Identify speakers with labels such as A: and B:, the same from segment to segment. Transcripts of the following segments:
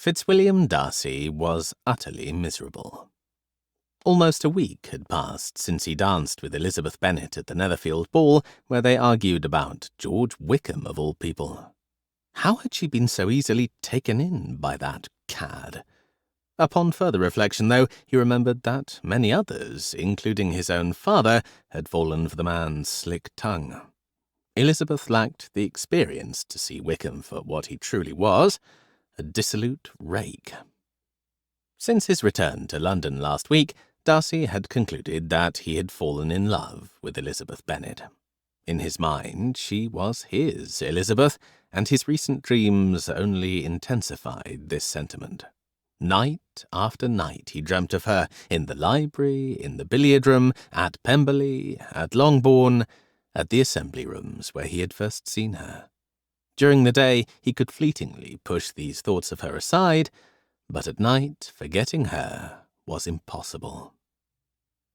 A: Fitzwilliam Darcy was utterly miserable. Almost a week had passed since he danced with Elizabeth Bennet at the Netherfield ball, where they argued about George Wickham of all people. How had she been so easily taken in by that cad? Upon further reflection, though, he remembered that many others, including his own father, had fallen for the man's slick tongue. Elizabeth lacked the experience to see Wickham for what he truly was, a dissolute rake. Since his return to London last week, Darcy had concluded that he had fallen in love with Elizabeth Bennet. In his mind, she was his Elizabeth, and his recent dreams only intensified this sentiment. Night after night he dreamt of her, in the library, in the billiard-room, at Pemberley, at Longbourn, at the assembly rooms where he had first seen her. During the day he could fleetingly push these thoughts of her aside, but at night forgetting her was impossible.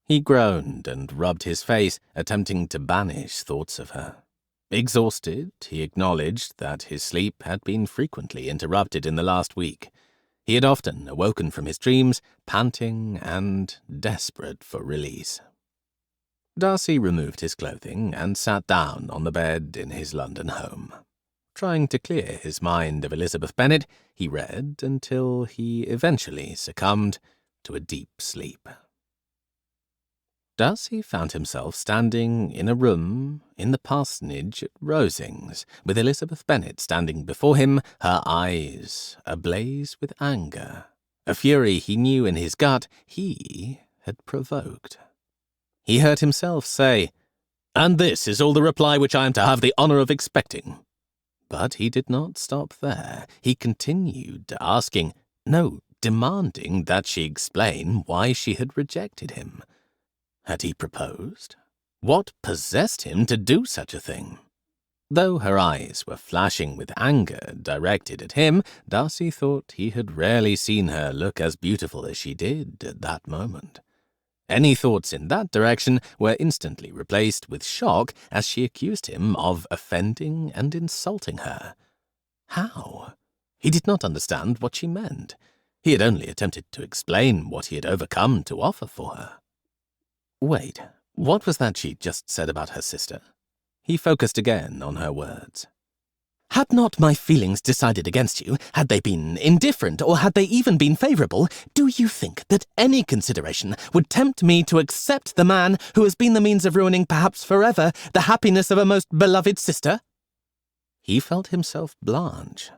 A: He groaned and rubbed his face, attempting to banish thoughts of her. Exhausted, he acknowledged that his sleep had been frequently interrupted in the last week. He had often awoken from his dreams, panting and desperate for release. Darcy removed his clothing and sat down on the bed in his London home. Trying to clear his mind of Elizabeth Bennet, he read until he eventually succumbed to a deep sleep. Darcy found himself standing in a room in the parsonage at Rosings, with Elizabeth Bennet standing before him, her eyes ablaze with anger, a fury he knew in his gut he had provoked. He heard himself say, "And this is all the reply which I am to have the honour of expecting." But he did not stop there. He continued, asking, no, demanding that she explain why she had rejected him. Had he proposed? What possessed him to do such a thing? Though her eyes were flashing with anger directed at him, Darcy thought he had rarely seen her look as beautiful as she did at that moment. Any thoughts in that direction were instantly replaced with shock as she accused him of offending and insulting her. How? He did not understand what she meant. He had only attempted to explain what he had overcome to offer for her. Wait, what was that she just said about her sister? He focused again on her words. "Had not my feelings decided against you, had they been indifferent, or had they even been favourable, do you think that any consideration would tempt me to accept the man who has been the means of ruining, perhaps forever, the happiness of a most beloved sister?" He felt himself blanch.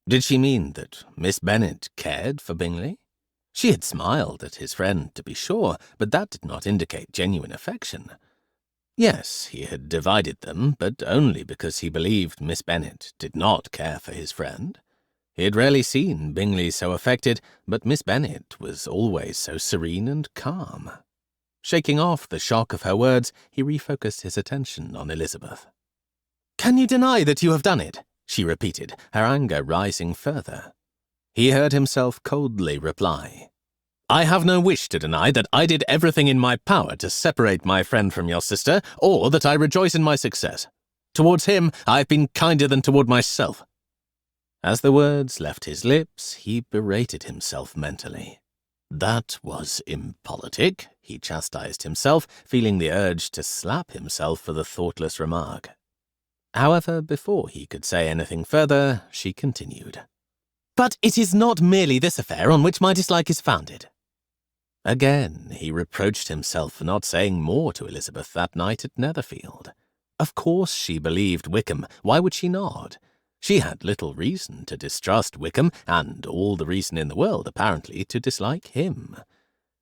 A: Did she mean that Miss Bennet cared for Bingley? She had smiled at his friend, to be sure, but that did not indicate genuine affection. Yes, he had divided them, but only because he believed Miss Bennet did not care for his friend. He had rarely seen Bingley so affected, but Miss Bennet was always so serene and calm. Shaking off the shock of her words, he refocused his attention on Elizabeth. "Can you deny that you have done it?" she repeated, her anger rising further. He heard himself coldly reply, "I have no wish to deny that I did everything in my power to separate my friend from your sister, or that I rejoice in my success. Towards him I have been kinder than toward myself." As the words left his lips, he berated himself mentally. That was impolitic, he chastised himself, feeling the urge to slap himself for the thoughtless remark. However, before he could say anything further, she continued, "But it is not merely this affair on which my dislike is founded." Again he reproached himself for not saying more to Elizabeth that night at Netherfield. Of course she believed Wickham. Why would she not? She had little reason to distrust Wickham, and all the reason in the world, apparently, to dislike him.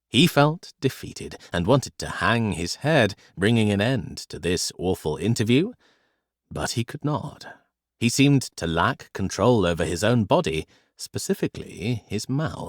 A: He felt defeated, and wanted to hang his head, bringing an end to this awful interview. But he could not. He seemed to lack control over his own body, specifically his mouth.